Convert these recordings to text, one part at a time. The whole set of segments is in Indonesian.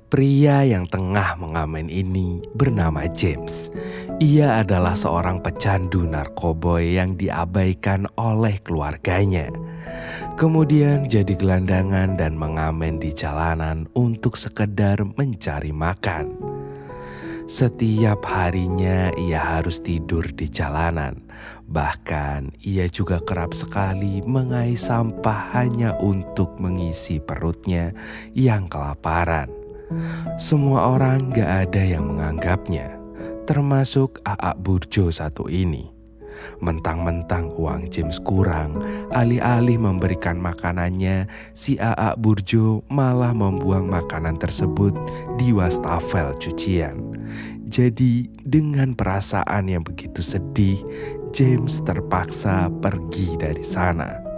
Pria yang tengah mengamen ini bernama James. Ia adalah seorang pecandu narkoboy yang diabaikan oleh keluarganya. Kemudian jadi gelandangan dan mengamen di jalanan untuk sekedar mencari makan. Setiap harinya ia harus tidur di jalanan. Bahkan ia juga kerap sekali mengais sampah hanya untuk mengisi perutnya yang kelaparan. Semua orang gak ada yang menganggapnya, termasuk Aak Burjo satu ini. Mentang-mentang uang James kurang, alih-alih memberikan makanannya, si Aak Burjo malah membuang makanan tersebut di wastafel cucian. Jadi dengan perasaan yang begitu sedih, James terpaksa pergi dari sana.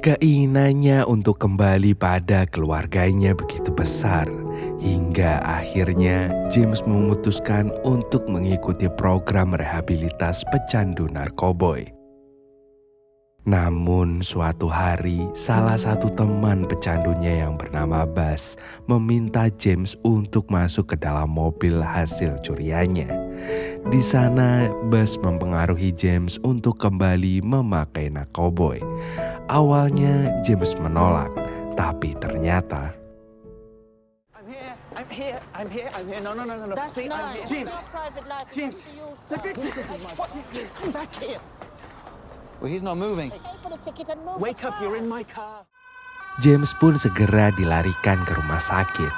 Keinginannya untuk kembali pada keluarganya begitu besar, hingga akhirnya James memutuskan untuk mengikuti program rehabilitas pecandu narkoboy. Namun suatu hari salah satu teman pecandunya yang bernama Bas meminta James untuk masuk ke dalam mobil hasil curiannya. Di sana Bas mempengaruhi James untuk kembali memakai narkoboy. Awalnya James menolak, tapi ternyata I'm here. No. That's See, I'm nice. here. It's your private life. It's James. up to you, sir. Come back here. Well, he's not moving. Pay for the ticket and move Wake up, you're in fast. my car. James pun segera dilarikan ke rumah sakit.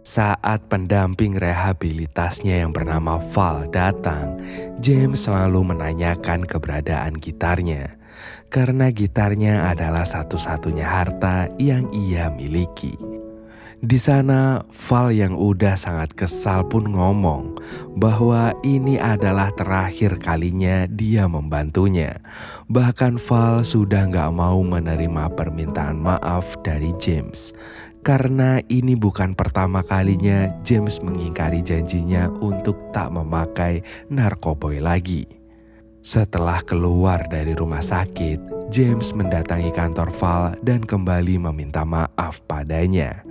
Saat pendamping rehabilitasnya yang bernama Val datang, James selalu menanyakan keberadaan gitarnya. Karena gitarnya adalah satu-satunya harta yang ia miliki. Di sana, Val yang udah sangat kesal pun ngomong bahwa ini adalah terakhir kalinya dia membantunya. Bahkan Val sudah gak mau menerima permintaan maaf dari James. Karena ini bukan pertama kalinya James mengingkari janjinya untuk tak memakai narkoboy lagi. Setelah keluar dari rumah sakit, James mendatangi kantor Val dan kembali meminta maaf padanya.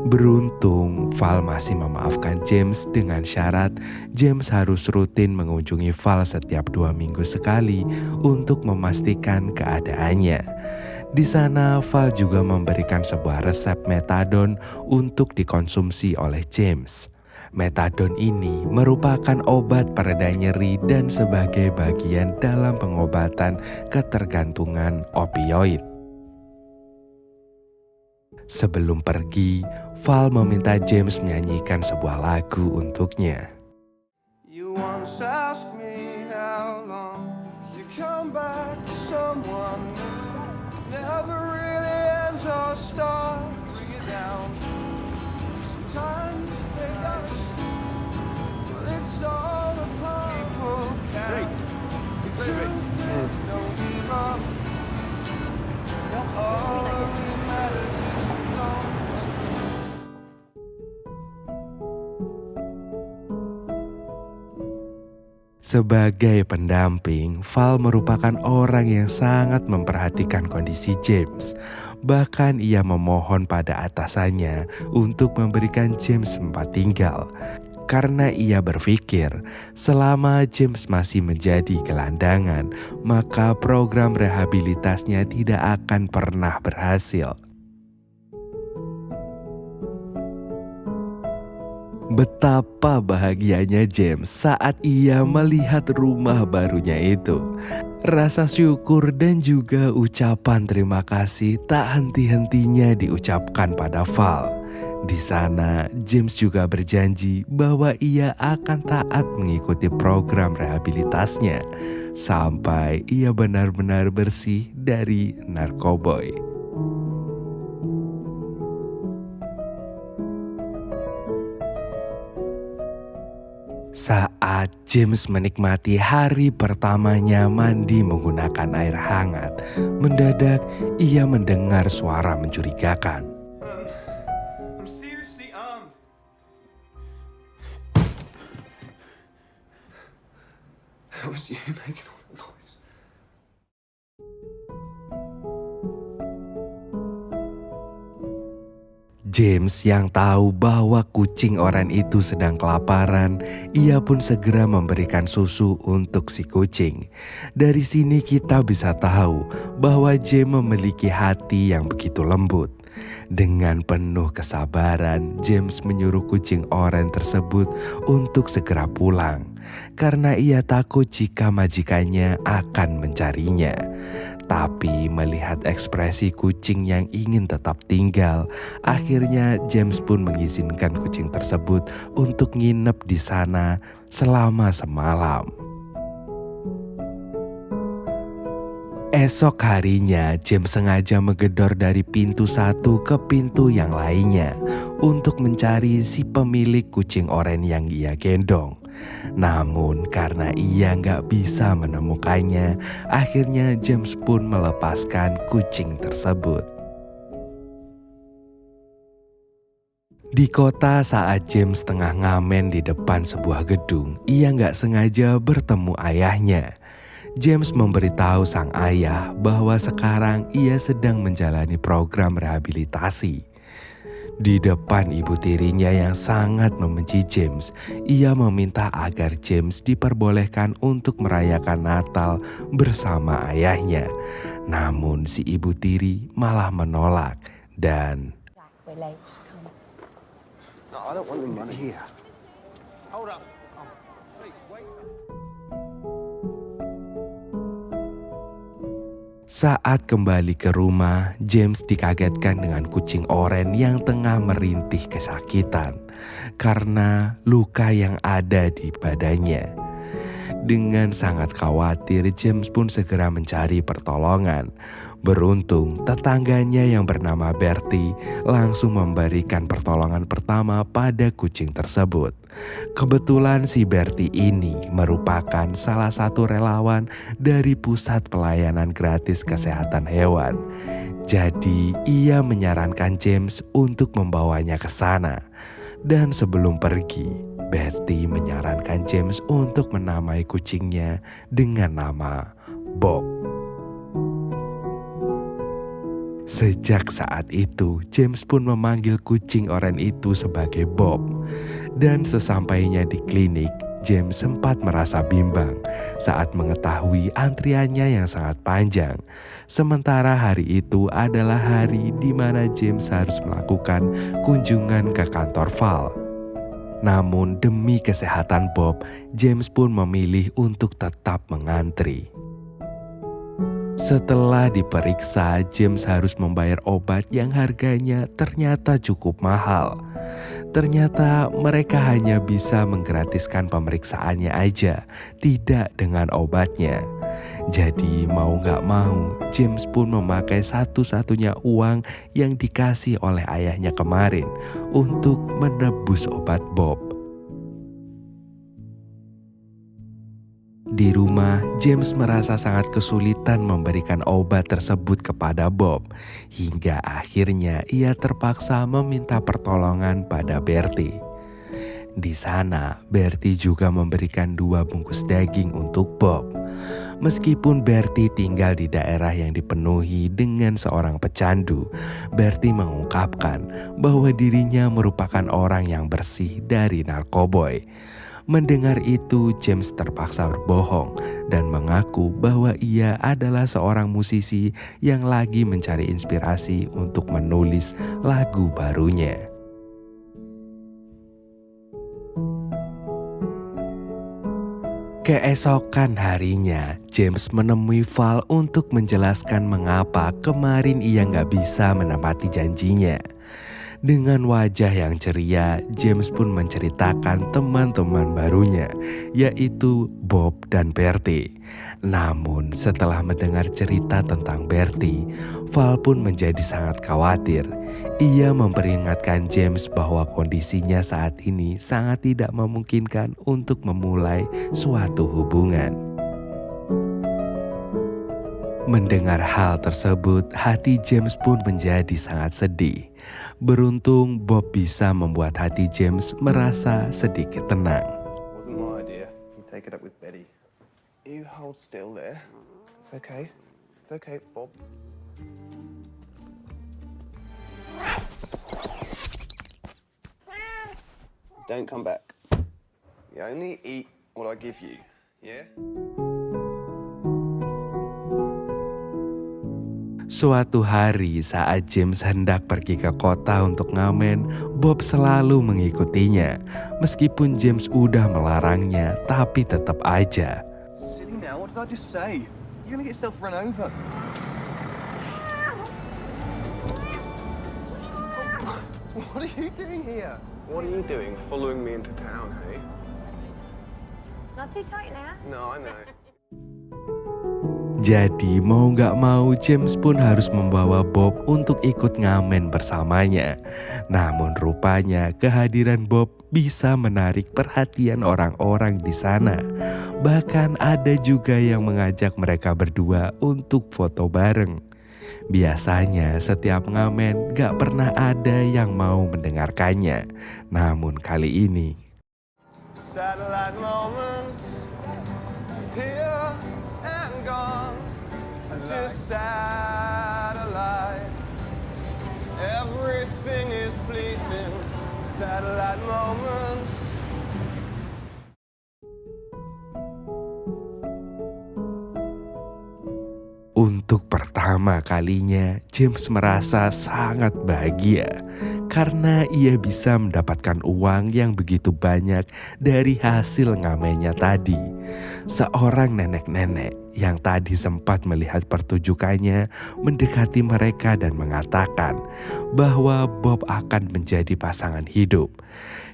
Beruntung, Val masih memaafkan James dengan syarat James harus rutin mengunjungi Val setiap 2 minggu sekali untuk memastikan keadaannya. Di sana, Val juga memberikan sebuah resep metadon untuk dikonsumsi oleh James. Metadon ini merupakan obat pereda nyeri dan sebagai bagian dalam pengobatan ketergantungan opioid. Sebelum pergi, Val meminta James menyanyikan sebuah lagu untuknya. You once asked me how long you come back to someone new. Never really ends or starts. Bring it down. Sometimes they got us. Well, it's all a powerful count. It's too good, don't give up. All that matters is the notes. Sebagai pendamping, Val merupakan orang yang sangat memperhatikan kondisi James. Bahkan ia memohon pada atasannya untuk memberikan James tempat tinggal. Karena ia berpikir selama James masih menjadi gelandangan, maka program rehabilitasnya tidak akan pernah berhasil. Betapa bahagianya James saat ia melihat rumah barunya itu. Rasa syukur dan juga ucapan terima kasih tak henti-hentinya diucapkan pada Val. Di sana, James juga berjanji bahwa ia akan taat mengikuti program rehabilitasnya sampai ia benar-benar bersih dari narkoboy. Saat James menikmati hari pertamanya mandi menggunakan air hangat, mendadak ia mendengar suara mencurigakan. I'm seriously armed. That was you making all that noise. James yang tahu bahwa kucing oranye itu sedang kelaparan, ia pun segera memberikan susu untuk si kucing. Dari sini kita bisa tahu bahwa James memiliki hati yang begitu lembut. Dengan penuh kesabaran, James menyuruh kucing oranye tersebut untuk segera pulang, karena ia takut jika majikannya akan mencarinya. Tapi melihat ekspresi kucing yang ingin tetap tinggal, akhirnya James pun mengizinkan kucing tersebut untuk nginep di sana selama semalam. Esok harinya, James sengaja menggedor dari pintu satu ke pintu yang lainnya untuk mencari si pemilik kucing oranye yang ia gendong. Namun karena ia nggak bisa menemukannya, akhirnya James pun melepaskan kucing tersebut. Di kota saat James tengah ngamen di depan sebuah gedung, ia nggak sengaja bertemu ayahnya. James memberitahu sang ayah bahwa sekarang ia sedang menjalani program rehabilitasi. Di depan ibu tirinya yang sangat membenci James, ia meminta agar James diperbolehkan untuk merayakan Natal bersama ayahnya. Namun si ibu tiri malah menolak dan We're late. No, I don't want them right here. Hold up. Please, wait. Saat kembali ke rumah, James dikagetkan dengan kucing oranye yang tengah merintih kesakitan karena luka yang ada di badannya. Dengan sangat khawatir, James pun segera mencari pertolongan. Beruntung, tetangganya yang bernama Bertie langsung memberikan pertolongan pertama pada kucing tersebut. Kebetulan si Bertie ini merupakan salah satu relawan dari pusat pelayanan gratis kesehatan hewan. Jadi ia menyarankan James untuk membawanya ke sana. Dan sebelum pergi, Bertie menyarankan James untuk menamai kucingnya dengan nama Bob. Sejak saat itu, James pun memanggil kucing oranye itu sebagai Bob. Dan sesampainya di klinik, James sempat merasa bimbang saat mengetahui antriannya yang sangat panjang. Sementara hari itu adalah hari di mana James harus melakukan kunjungan ke kantor Val. Namun demi kesehatan Bob, James pun memilih untuk tetap mengantri. Setelah diperiksa, James harus membayar obat yang harganya ternyata cukup mahal. Ternyata mereka hanya bisa menggratiskan pemeriksaannya aja, tidak dengan obatnya. Jadi mau gak mau, James pun memakai satu-satunya uang yang dikasih oleh ayahnya kemarin untuk menebus obat Bob. Di rumah, James merasa sangat kesulitan memberikan obat tersebut kepada Bob. Hingga akhirnya ia terpaksa meminta pertolongan pada Bertie. Di sana, Bertie juga memberikan 2 bungkus daging untuk Bob. Meskipun Bertie tinggal di daerah yang dipenuhi dengan seorang pecandu, Bertie mengungkapkan bahwa dirinya merupakan orang yang bersih dari narkoboy. Mendengar itu, James terpaksa berbohong dan mengaku bahwa ia adalah seorang musisi yang lagi mencari inspirasi untuk menulis lagu barunya. Keesokan harinya, James menemui Val untuk menjelaskan mengapa kemarin ia gak bisa menepati janjinya. Dengan wajah yang ceria, James pun menceritakan teman-teman barunya, yaitu Bob dan Bertie. Namun setelah mendengar cerita tentang Bertie, Val pun menjadi sangat khawatir. Ia memperingatkan James bahwa kondisinya saat ini sangat tidak memungkinkan untuk memulai suatu hubungan. Mendengar hal tersebut, hati James pun menjadi sangat sedih. Beruntung Bob bisa membuat hati James merasa sedikit tenang. Wasn't my idea. You take it up with Betty. You hold still there. It's okay. It's okay, Bob. Don't come back. You only eat what I give you, yeah? Suatu hari saat James hendak pergi ke kota untuk ngamen, Bob selalu mengikutinya. Meskipun James udah melarangnya, tapi tetap aja. Silly now, what did I just say? You're gonna get yourself run over. What are you doing here? What are you doing following me into town, hey? Not too tight now. No, I know. Jadi mau gak mau James pun harus membawa Bob untuk ikut ngamen bersamanya. Namun rupanya kehadiran Bob bisa menarik perhatian orang-orang di sana. Bahkan ada juga yang mengajak mereka berdua untuk foto bareng. Biasanya setiap ngamen gak pernah ada yang mau mendengarkannya. Namun kali ini Satellite moments here and gone. Just satellite. Everything is fleeting. Satellite moments. Untuk pertama kalinya, James merasa sangat bahagia karena ia bisa mendapatkan uang yang begitu banyak dari hasil ngamennya tadi. Seorang nenek-nenek yang tadi sempat melihat pertunjukannya mendekati mereka dan mengatakan bahwa Bob akan menjadi pasangan hidup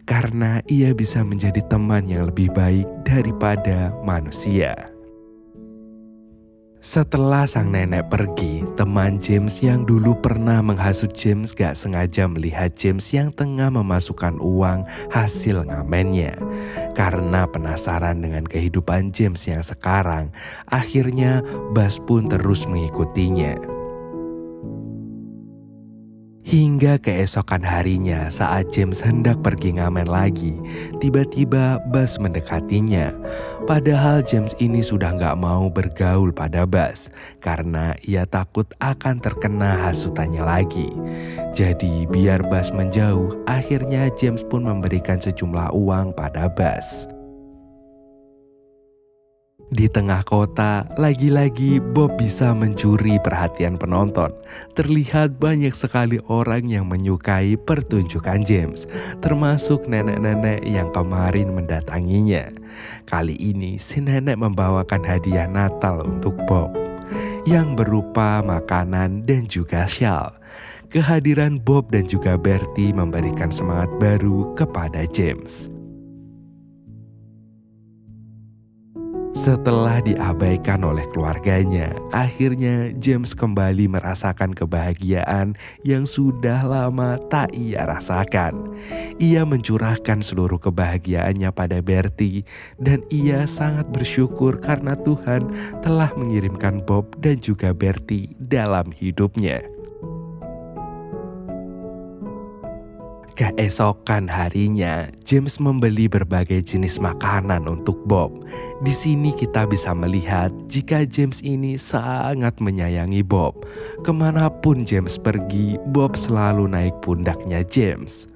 karena ia bisa menjadi teman yang lebih baik daripada manusia. Setelah sang nenek pergi, teman James yang dulu pernah menghasut James gak sengaja melihat James yang tengah memasukkan uang hasil ngamennya. Karena penasaran dengan kehidupan James yang sekarang, akhirnya Buzz pun terus mengikutinya. Hingga keesokan harinya saat James hendak pergi ngamen lagi, tiba-tiba Buzz mendekatinya. Padahal James ini sudah gak mau bergaul pada Buzz karena ia takut akan terkena hasutannya lagi. Jadi biar Buzz menjauh, akhirnya James pun memberikan sejumlah uang pada Buzz. Di tengah kota, lagi-lagi Bob bisa mencuri perhatian penonton. Terlihat banyak sekali orang yang menyukai pertunjukan James, termasuk nenek-nenek yang kemarin mendatanginya. Kali ini si nenek membawakan hadiah Natal untuk Bob, yang berupa makanan dan juga syal. Kehadiran Bob dan juga Bertie memberikan semangat baru kepada James. Setelah diabaikan oleh keluarganya, akhirnya James kembali merasakan kebahagiaan yang sudah lama tak ia rasakan. Ia mencurahkan seluruh kebahagiaannya pada Bertie dan ia sangat bersyukur karena Tuhan telah mengirimkan Bob dan juga Bertie dalam hidupnya. Keesokan harinya, James membeli berbagai jenis makanan untuk Bob. Di sini kita bisa melihat jika James ini sangat menyayangi Bob. Kemanapun James pergi, Bob selalu naik pundaknya James.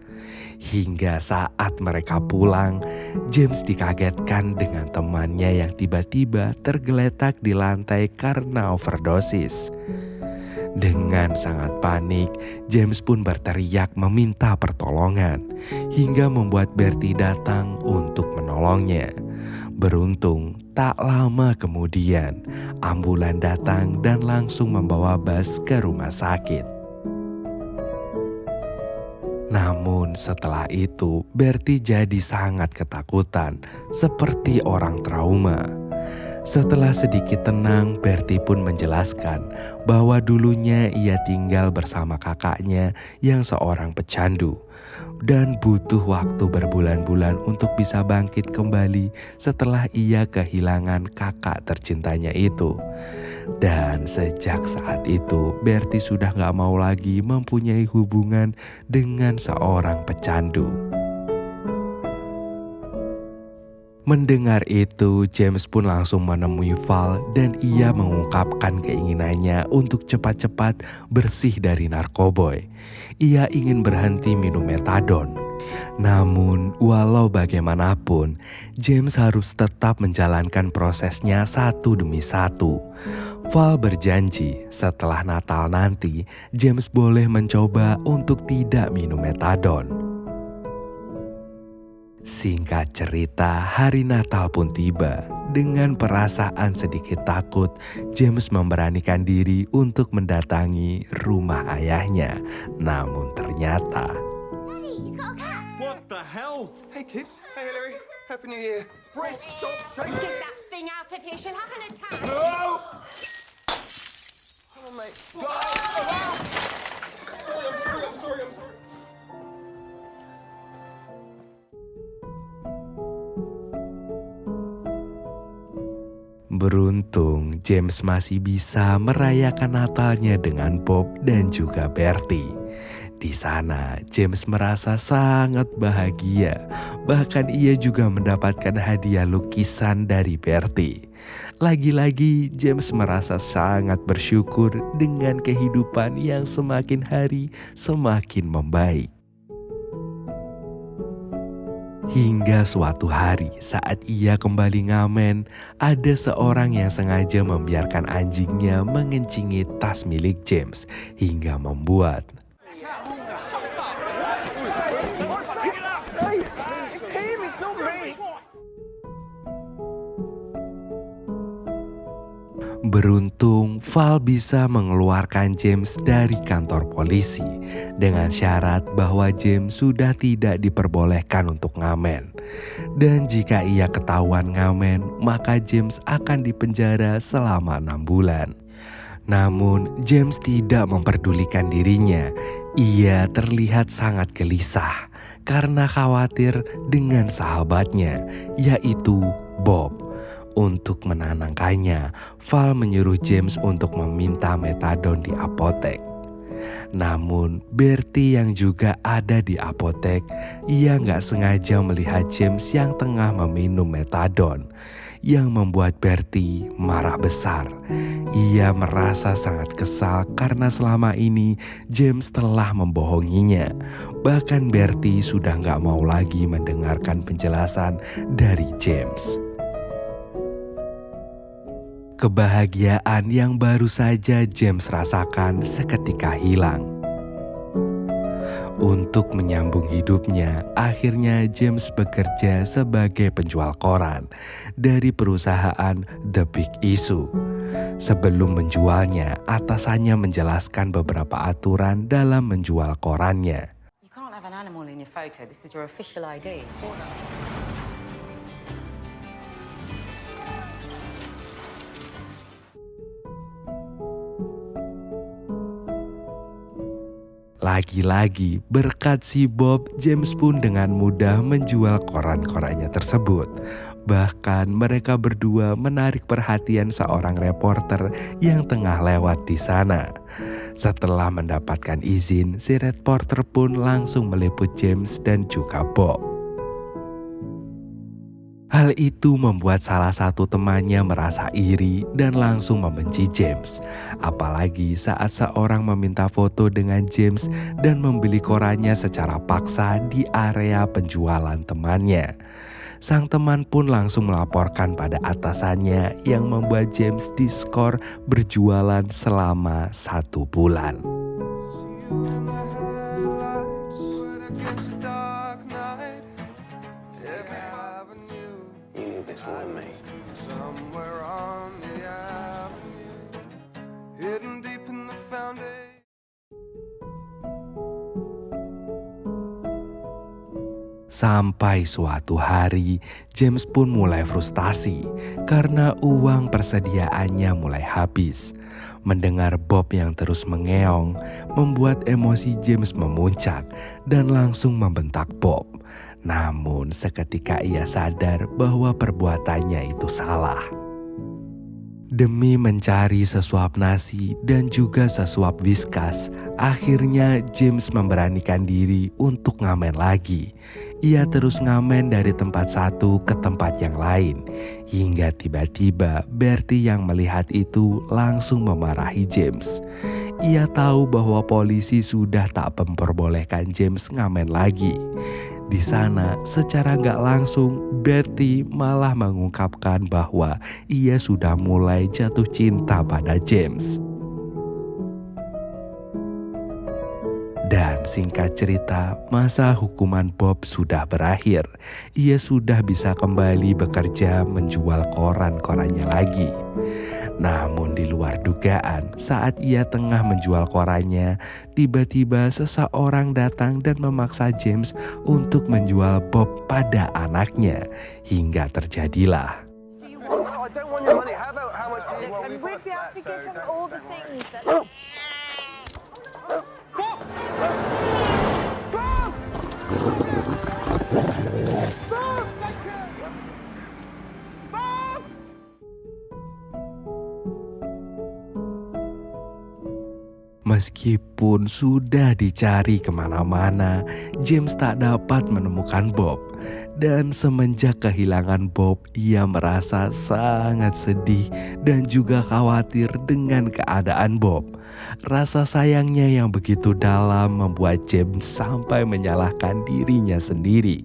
Hingga saat mereka pulang, James dikagetkan dengan temannya yang tiba-tiba tergeletak di lantai karena overdosis. Dengan sangat panik, James pun berteriak meminta pertolongan, hingga membuat Bertie datang untuk menolongnya. Beruntung, tak lama kemudian, ambulan datang dan langsung membawa Buzz ke rumah sakit. Namun setelah itu Bertie jadi sangat ketakutan, seperti orang trauma. Setelah sedikit tenang, Bertie pun menjelaskan bahwa dulunya ia tinggal bersama kakaknya yang seorang pecandu dan butuh waktu berbulan-bulan untuk bisa bangkit kembali setelah ia kehilangan kakak tercintanya itu. Dan sejak saat itu, Bertie sudah gak mau lagi mempunyai hubungan dengan seorang pecandu. Mendengar itu, James pun langsung menemui Val dan ia mengungkapkan keinginannya untuk cepat-cepat bersih dari narkoboy. Ia ingin berhenti minum metadon. Namun, walau bagaimanapun, James harus tetap menjalankan prosesnya satu demi satu. Val berjanji setelah Natal nanti, James boleh mencoba untuk tidak minum metadon. Singkat cerita, hari Natal pun tiba. Dengan perasaan sedikit takut, James memberanikan diri untuk mendatangi rumah ayahnya. Namun ternyata... Daddy, he's got a cat. What the hell? Hey kids. Hey Hillary. Happy New Year. Bryce, stop chasing. Get that thing out of here. She'll have an attack. No! Come on, mate. Go! I'm sorry. Beruntung, James masih bisa merayakan Natalnya dengan Bob dan juga Bertie. Di sana, James merasa sangat bahagia. Bahkan ia juga mendapatkan hadiah lukisan dari Bertie. Lagi-lagi, James merasa sangat bersyukur dengan kehidupan yang semakin hari semakin membaik. Hingga suatu hari saat ia kembali ngamen, ada seorang yang sengaja membiarkan anjingnya mengencingi tas milik James hingga membuat Beruntung, Val bisa mengeluarkan James dari kantor polisi dengan syarat bahwa James sudah tidak diperbolehkan untuk ngamen. Dan jika ia ketahuan ngamen, maka James akan dipenjara selama 6 bulan. Namun, James tidak memperdulikan dirinya. Ia terlihat sangat gelisah karena khawatir dengan sahabatnya, yaitu Bob. Untuk menenangkannya, Val menyuruh James untuk meminta metadon di apotek. Namun, Bertie yang juga ada di apotek, ia nggak sengaja melihat James yang tengah meminum metadon, yang membuat Bertie marah besar. Ia merasa sangat kesal karena selama ini James telah membohonginya. Bahkan Bertie sudah nggak mau lagi mendengarkan penjelasan dari James. Kebahagiaan yang baru saja James rasakan seketika hilang. Untuk menyambung hidupnya, akhirnya James bekerja sebagai penjual koran dari perusahaan The Big Issue. Sebelum menjualnya, atasannya menjelaskan beberapa aturan dalam menjual korannya. You can't have an animal in your photo. This is your official ID. Lagi-lagi berkat si Bob, James pun dengan mudah menjual koran-korannya tersebut. Bahkan mereka berdua menarik perhatian seorang reporter yang tengah lewat di sana. Setelah mendapatkan izin, si reporter pun langsung meliput James dan juga Bob. Hal itu membuat salah satu temannya merasa iri dan langsung membenci James. Apalagi saat seorang meminta foto dengan James dan membeli korannya secara paksa di area penjualan temannya. Sang teman pun langsung melaporkan pada atasannya yang membuat James diskor berjualan selama 1 bulan. Somewhere on the avenue, hidden deep in the foundation. Sampai suatu hari, James pun mulai frustasi karena uang persediaannya mulai habis. Mendengar Bob yang terus mengeong, membuat emosi James memuncak dan langsung membentak Bob. Namun seketika ia sadar bahwa perbuatannya itu salah. Demi mencari sesuap nasi dan juga sesuap Whiskas, akhirnya James memberanikan diri untuk ngamen lagi. Ia terus ngamen dari tempat satu ke tempat yang lain. Hingga tiba-tiba Bertie yang melihat itu langsung memarahi James. Ia tahu bahwa polisi sudah tak memperbolehkan James ngamen lagi. Di sana secara nggak langsung Bertie malah mengungkapkan bahwa ia sudah mulai jatuh cinta pada James. Dan singkat cerita, masa hukuman Bob sudah berakhir. Ia sudah bisa kembali bekerja menjual koran-korannya lagi. Namun di luar dugaan, saat ia tengah menjual korannya, tiba-tiba seseorang datang dan memaksa James untuk menjual Bob pada anaknya. Hingga terjadilah. I don't want your money. How much do you want? And we'd be able to give him all the things that... Meskipun sudah dicari kemana-mana, James tak dapat menemukan Bob. Dan semenjak kehilangan Bob, ia merasa sangat sedih dan juga khawatir dengan keadaan Bob. Rasa sayangnya yang begitu dalam membuat James sampai menyalahkan dirinya sendiri.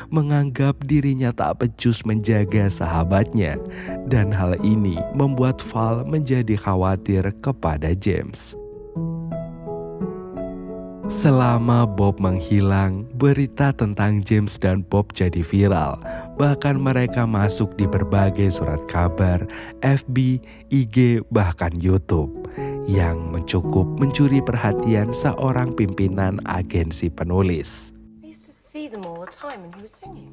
Menganggap dirinya tak becus menjaga sahabatnya. Dan hal ini membuat Val menjadi khawatir kepada James. Selama Bob menghilang, berita tentang James dan Bob jadi viral. Bahkan mereka masuk di berbagai surat kabar, FB, IG, bahkan YouTube. Yang mencukup mencuri perhatian seorang pimpinan agensi penulis. I used to see them all the time when he was singing.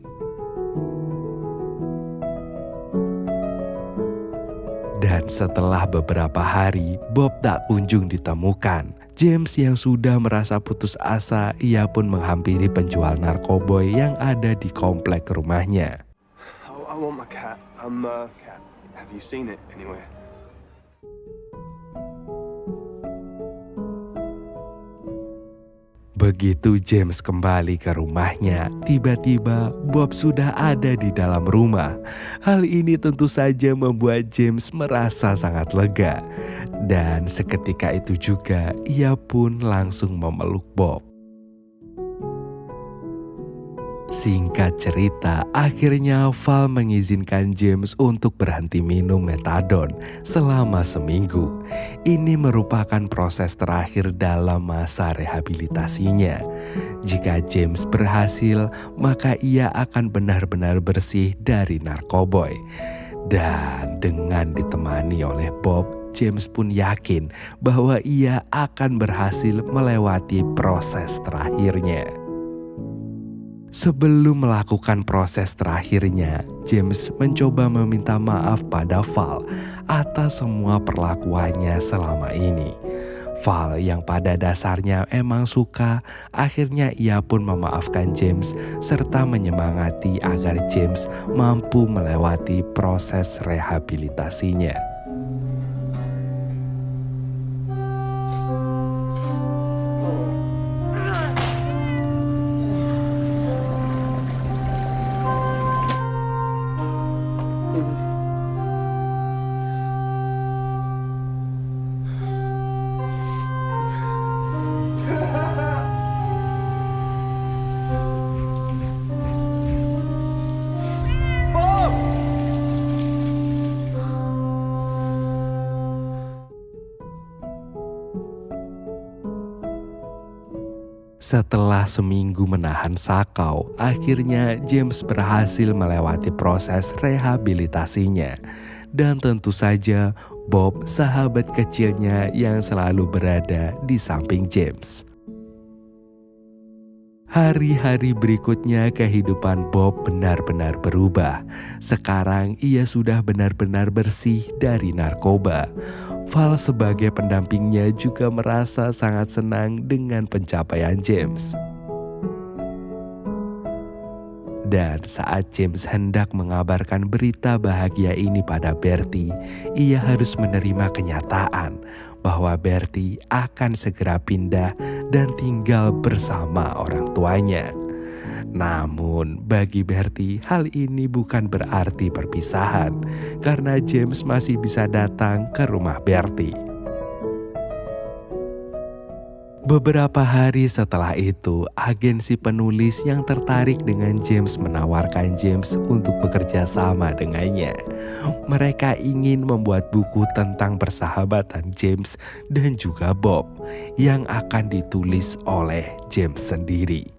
Dan setelah beberapa hari, Bob tak kunjung ditemukan. James yang sudah merasa putus asa, ia pun menghampiri penjual narkoboy yang ada di komplek rumahnya. I want my cat. Cat. Have you seen it anywhere? Begitu James kembali ke rumahnya, tiba-tiba Bob sudah ada di dalam rumah. Hal ini tentu saja membuat James merasa sangat lega. Dan seketika itu juga ia pun langsung memeluk Bob. Singkat cerita, akhirnya Val mengizinkan James untuk berhenti minum metadon selama seminggu. Ini merupakan proses terakhir dalam masa rehabilitasinya. Jika James berhasil, maka ia akan benar-benar bersih dari narkoboy. Dan dengan ditemani oleh Bob, James pun yakin bahwa ia akan berhasil melewati proses terakhirnya. Sebelum melakukan proses terakhirnya, James mencoba meminta maaf pada Val atas semua perlakuannya selama ini. Val yang pada dasarnya emang suka, akhirnya ia pun memaafkan James serta menyemangati agar James mampu melewati proses rehabilitasinya. Setelah seminggu menahan sakau, akhirnya James berhasil melewati proses rehabilitasinya. Dan tentu saja Bob, sahabat kecilnya yang selalu berada di samping James. Hari-hari berikutnya kehidupan Bob benar-benar berubah. Sekarang ia sudah benar-benar bersih dari narkoba. Val sebagai pendampingnya juga merasa sangat senang dengan pencapaian James. Dan saat James hendak mengabarkan berita bahagia ini pada Bertie, ia harus menerima kenyataan bahwa Bertie akan segera pindah dan tinggal bersama orang tuanya. Namun bagi Bertie hal ini bukan berarti perpisahan, karena James masih bisa datang ke rumah Bertie. Beberapa hari setelah itu, agensi penulis yang tertarik dengan James menawarkan James untuk bekerja sama dengannya. Mereka ingin membuat buku tentang persahabatan James dan juga Bob yang akan ditulis oleh James sendiri.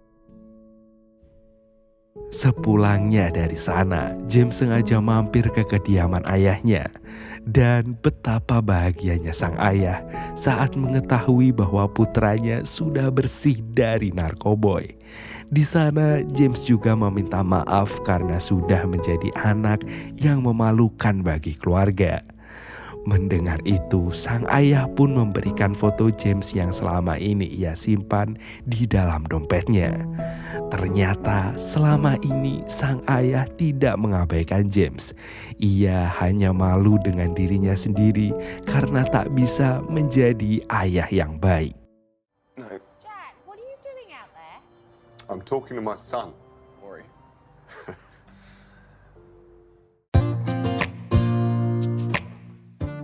Sepulangnya dari sana, James sengaja mampir ke kediaman ayahnya. Dan betapa bahagianya sang ayah saat mengetahui bahwa putranya sudah bersih dari narkoboy. Di sana James juga meminta maaf karena sudah menjadi anak yang memalukan bagi keluarga. Mendengar itu, sang ayah pun memberikan foto James yang selama ini ia simpan di dalam dompetnya. Ternyata selama ini sang ayah tidak mengabaikan James. Ia hanya malu dengan dirinya sendiri karena tak bisa menjadi ayah yang baik. No, Jack, what are you doing out there? I'm talking to my son, Ori.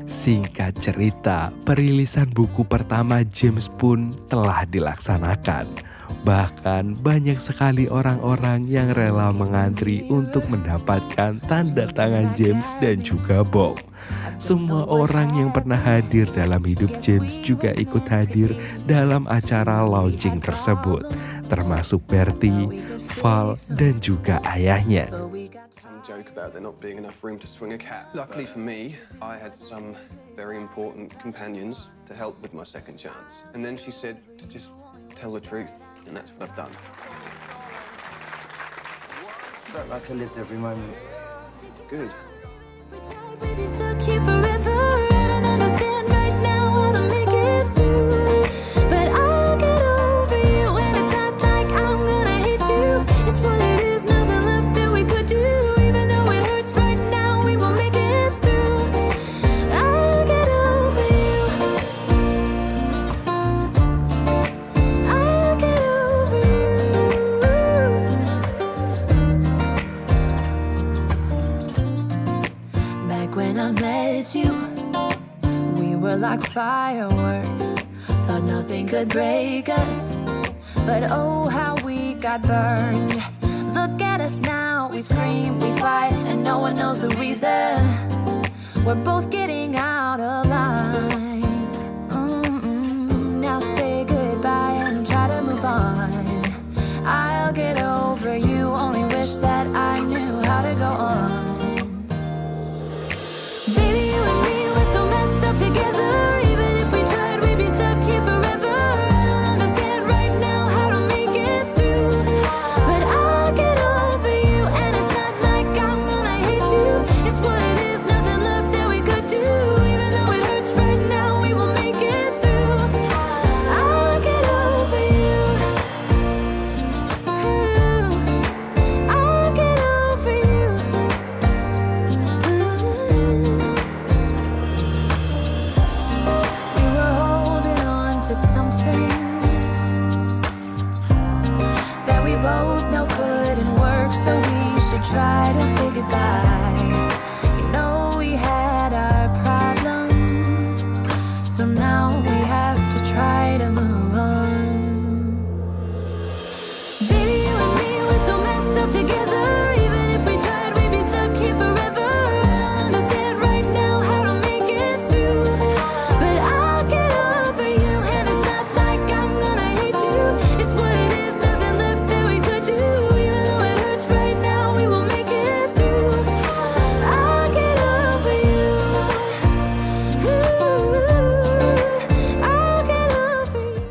Singkat cerita, perilisan buku pertama James pun telah dilaksanakan. Bahkan banyak sekali orang-orang yang rela mengantri untuk mendapatkan tanda tangan James dan juga Bob. Semua orang yang pernah hadir dalam hidup James juga ikut hadir dalam acara launching tersebut, termasuk Bertie, Val, dan juga ayahnya. some joke about there not being enough room to swing a cat. Luckily for me, I had some very important companions to help with my second chance. And then she said to just tell the truth, and that's what I've done. Felt like I lived every moment. Good. We'd be stuck here forever. I don't understand right now how to make it through. But I'll get over you, and it's not like I'm gonna hate you. It's what it is, nothing left that we could do. Even though it hurts right now, we will make it through. I'll get over you. I'll get over you. Back when I met you, we were like fireworks. Thought nothing could break us, but oh how we got burned. Look at us now, we scream, we fight, and no one knows the reason. We're both getting out of line. Now say goodbye and try to move on. I'll get over you, only wish that I knew how to go on. Baby, you and me, we're so messed up together. Even if we tried, we'd be stuck here forever. I don't understand right now how to make it through. But I'll get over you, and it's not like I'm gonna hate you. It's what it is, nothing left that we could do. Even though it hurts right now, we will make it through. I'll get over you. I'll get over you. We were holding on to something that we both